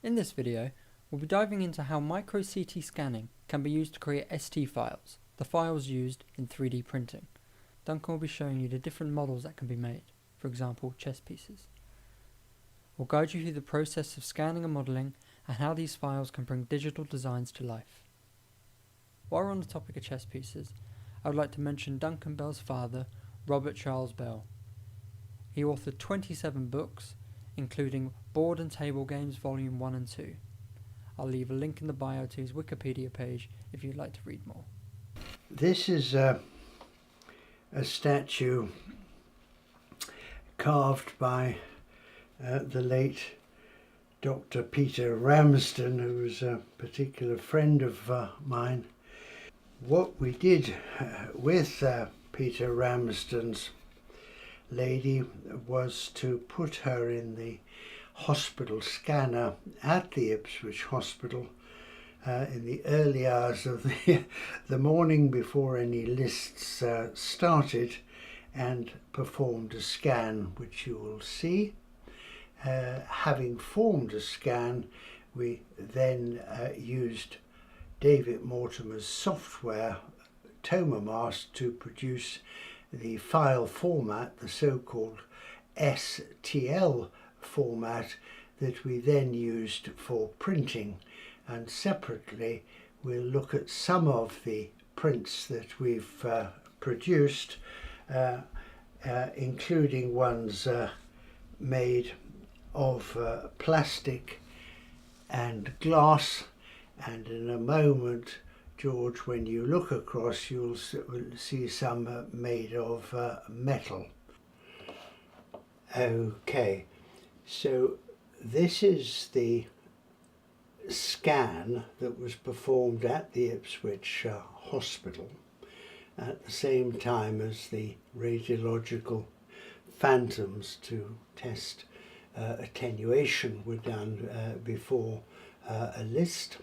In this video, we'll be diving into how micro-CT scanning can be used to create ST files, the files used in 3D printing. Duncan will be showing you the different models that can be made, for example chess pieces. We'll guide you through the process of scanning and modelling and how these files can bring digital designs to life. While we're on the topic of chess pieces, I would like to mention Duncan Bell's father, Robert Charles Bell. He authored 27 books, including Board and Table Games Volume 1 and 2. I'll leave a link in the bio to his Wikipedia page if you'd like to read more. This is a statue carved by the late Dr. Peter Ramsden, who was a particular friend of mine. What we did with Peter Ramsden's lady was to put her in the hospital scanner at the Ipswich Hospital in the early hours of the morning before any lists started, and performed a scan, which you will see. Having formed a scan, we then used David Mortimer's software, TomoMask, to produce the file format, the so-called STL format, that we then used for printing. And separately we'll look at some of the prints that we've produced, including ones made of plastic and glass, and in a moment, George, when you look across, you'll see some made of metal. Okay, so this is the scan that was performed at the Ipswich Hospital at the same time as the radiological phantoms to test attenuation were done before a list.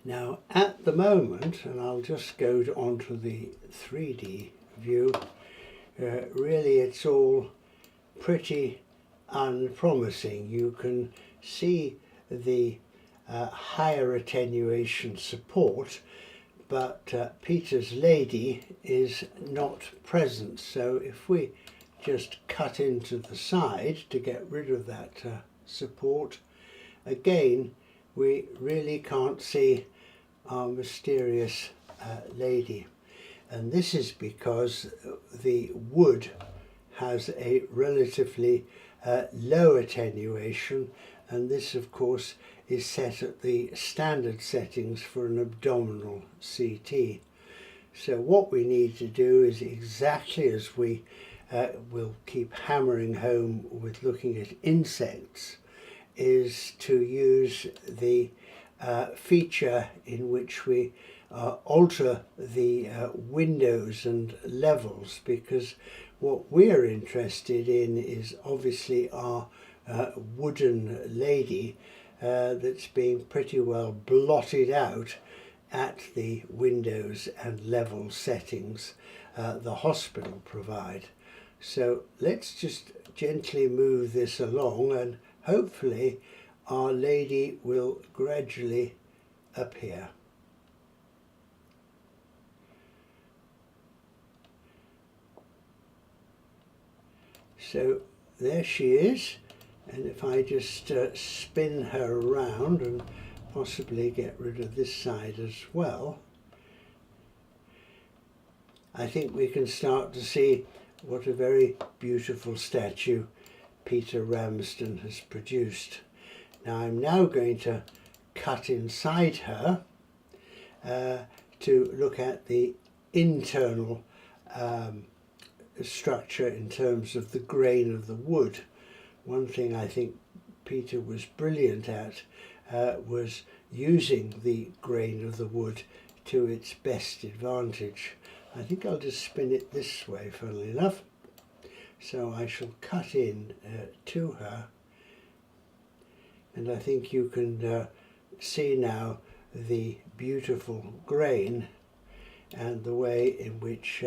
Now at the moment, and I'll just go onto the 3D view, really it's all pretty unpromising. You can see the higher attenuation support, but Peter's lady is not present. So if we just cut into the side to get rid of that support, again we really can't see our mysterious lady. And this is because the wood has a relatively low attenuation, and this of course is set at the standard settings for an abdominal CT. So what we need to do is exactly as we will keep hammering home with looking at insects, is to use the feature in which we alter the windows and levels, because what we're interested in is obviously our wooden lady that's being pretty well blotted out at the windows and level settings the hospital provide. So let's just gently move this along, and hopefully our lady will gradually appear. So there she is, and if I just spin her around and possibly get rid of this side as well, I think we can start to see what a very beautiful statue Peter Ramsden has produced. Now I'm now going to cut inside her to look at the internal structure in terms of the grain of the wood. One thing I think Peter was brilliant at was using the grain of the wood to its best advantage. I think I'll just spin it this way, funnily enough. So I shall cut in to her, and I think you can see now the beautiful grain and the way in which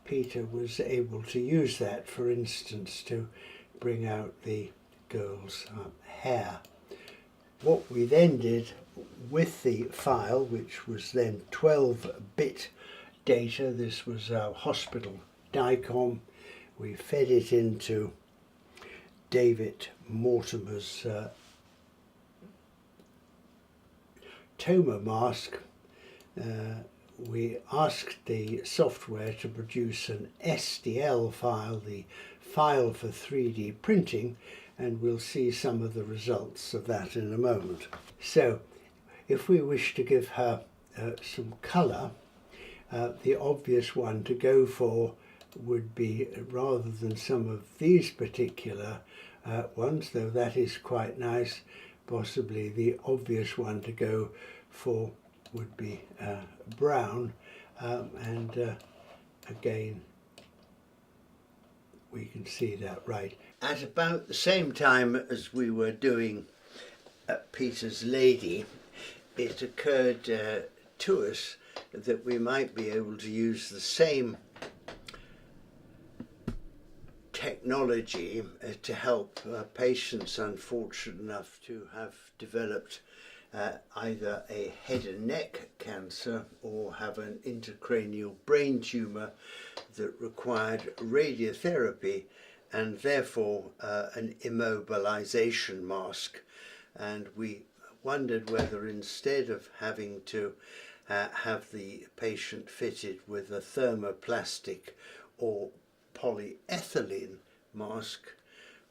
Peter was able to use that, for instance, to bring out the girl's hair. what we then did with the file, which was then 12-bit data, this was our hospital DICOM, we fed it into David Mortimer's Toma mask. We asked the software to produce an STL file, the file for 3D printing, and we'll see some of the results of that in a moment. So if we wish to give her some colour, the obvious one to go for would be, rather than some of these particular ones, though that is quite nice, possibly the obvious one to go for would be brown, and again we can see that right. At about the same time as we were doing Peter's Lady, it occurred to us that we might be able to use the same technology to help patients unfortunate enough to have developed either a head and neck cancer or have an intracranial brain tumour that required radiotherapy and therefore an immobilization mask. And we wondered whether, instead of having to have the patient fitted with a thermoplastic or polyethylene mask,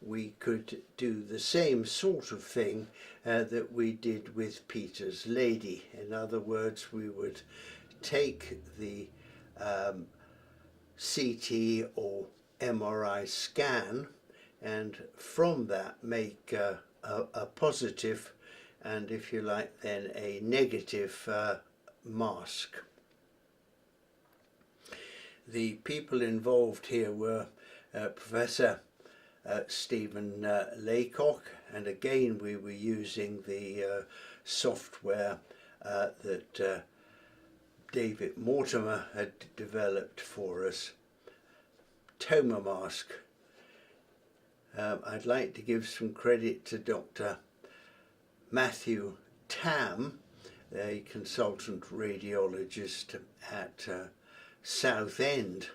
we could do the same sort of thing that we did with Peter's Lady. In other words, we would take the CT or MRI scan and from that make a positive and, if you like, then a negative mask. The people involved here were Professor Stephen Laycock, and again we were using the software that David Mortimer had developed for us. Toma mask. I'd like to give some credit to Dr. Matthew Tam, a consultant radiologist at Southend.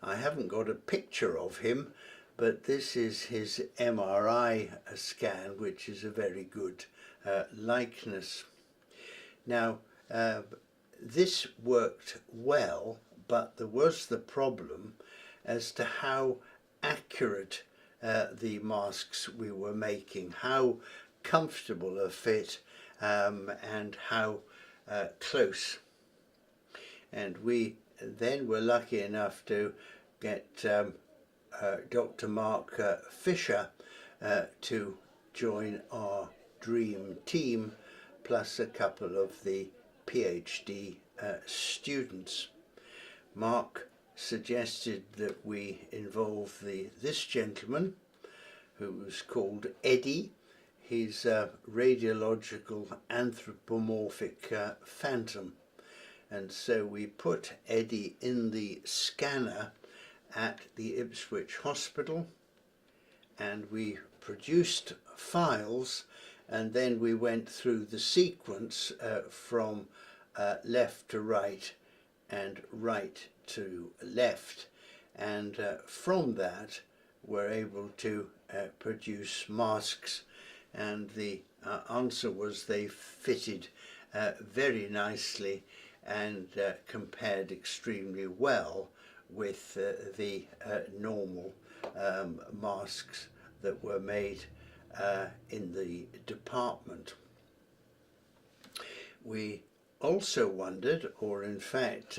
I haven't got a picture of him, but this is his MRI scan, which is a very good likeness. Now, this worked well, but there was the problem as to how accurate the masks we were making, how comfortable a fit, and how close. And we then were lucky enough to get Dr. Mark Fisher to join our dream team, plus a couple of the PhD students. Mark suggested that we involve this gentleman, who was called Eddie. He's a radiological anthropomorphic phantom. And so we put Eddie in the scanner at the Ipswich Hospital, and we produced files, and then we went through the sequence from left to right and right to left, and from that we're able to produce masks, and the answer was they fitted very nicely and compared extremely well with the normal masks that were made in the department. We also wondered, or in fact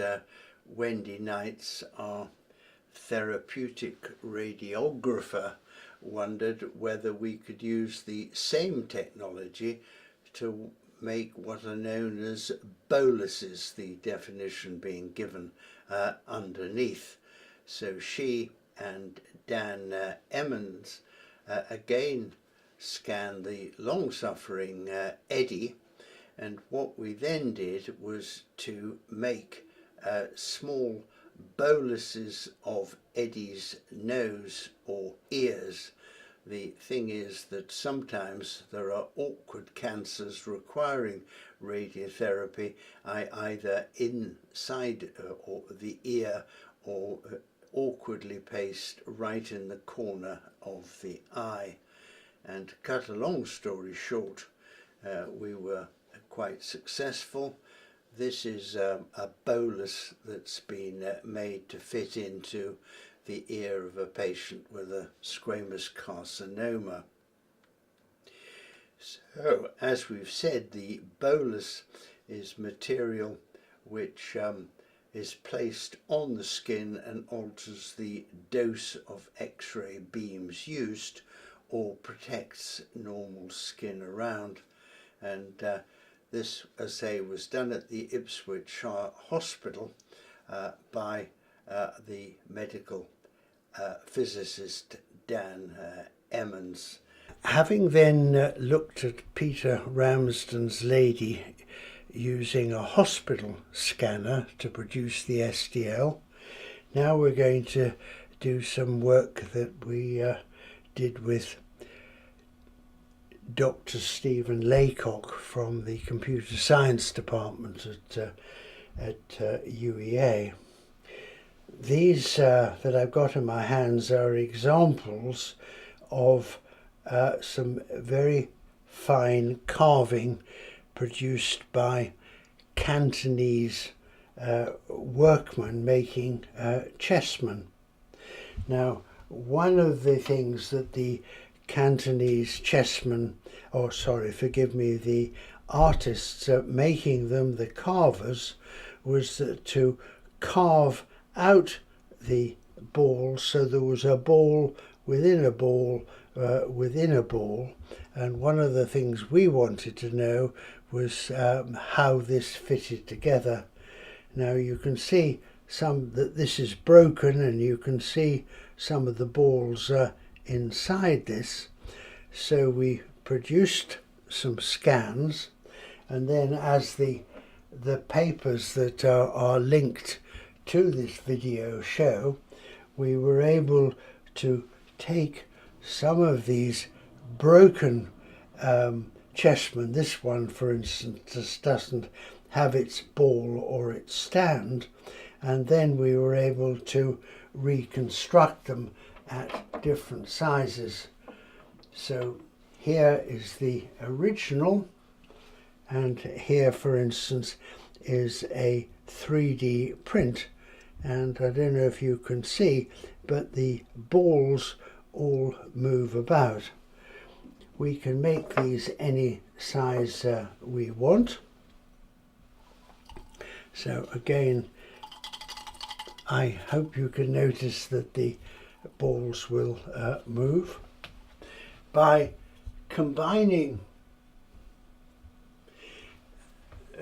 Wendy Knights, our therapeutic radiographer, wondered whether we could use the same technology to make what are known as boluses, the definition being given underneath. So she and Dan Emmons again scanned the long-suffering Eddie, and what we then did was to make small boluses of Eddie's nose or ears The thing is that sometimes there are awkward cancers requiring radiotherapy, either inside or the ear, or awkwardly placed right in the corner of the eye. And to cut a long story short, we were quite successful. This is a bolus that's been made to fit into the ear of a patient with a squamous carcinoma. So, as we've said, the bolus is material which is placed on the skin and alters the dose of X-ray beams used, or protects normal skin around. And this, as I say, was done at the Ipswich Hospital by the medical physicist Dan Emmons. Having then looked at Peter Ramsden's lady using a hospital scanner to produce the STL, now we're going to do some work that we did with Dr. Stephen Laycock from the computer science department at UEA. These that I've got in my hands are examples of some very fine carving produced by Cantonese workmen making chessmen. Now, one of the things that the Cantonese chessmen, the artists making them, the carvers, was to carve out the ball so there was a ball within a ball within a ball. And one of the things we wanted to know was how this fitted together. Now you can see that this is broken, and you can see some of the balls inside this. So we produced some scans, and then as the papers that are linked to this video show, we were able to take some of these broken chessmen. This one, for instance, just doesn't have its ball or its stand, and then we were able to reconstruct them at different sizes. So here is the original, and here, for instance, is a 3D print, and I don't know if you can see, but the balls all move about. We can make these any size we want. So again, I hope you can notice that the balls will move. By combining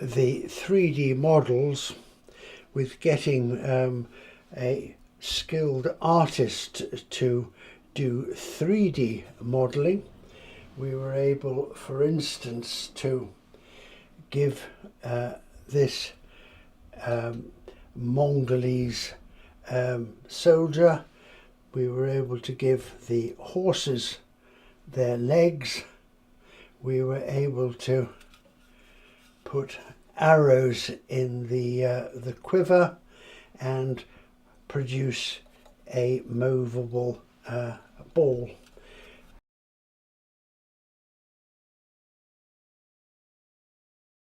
the 3D models with getting a skilled artist to do 3D modelling, we were able, for instance, to give this Mongolese soldier, we were able to give the horses their legs, we were able to put arrows in the quiver and produce a movable ball.